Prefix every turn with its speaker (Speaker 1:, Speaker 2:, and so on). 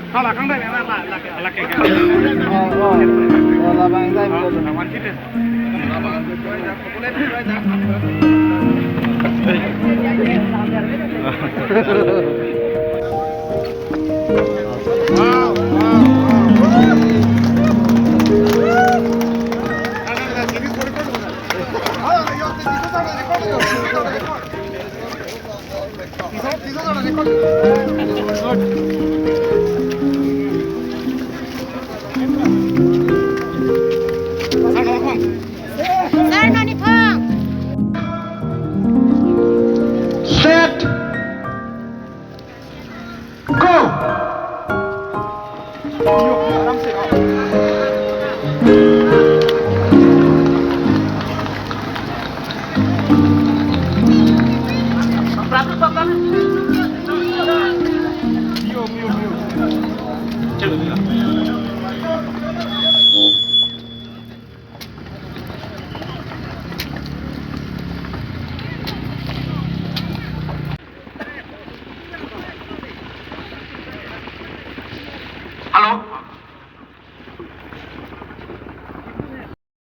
Speaker 1: Kalau kang dah memang lah kayak
Speaker 2: Wala bang tayo mo.
Speaker 1: lawan kita.
Speaker 3: Sir, nani pong.
Speaker 2: Set. Go.
Speaker 1: Berapa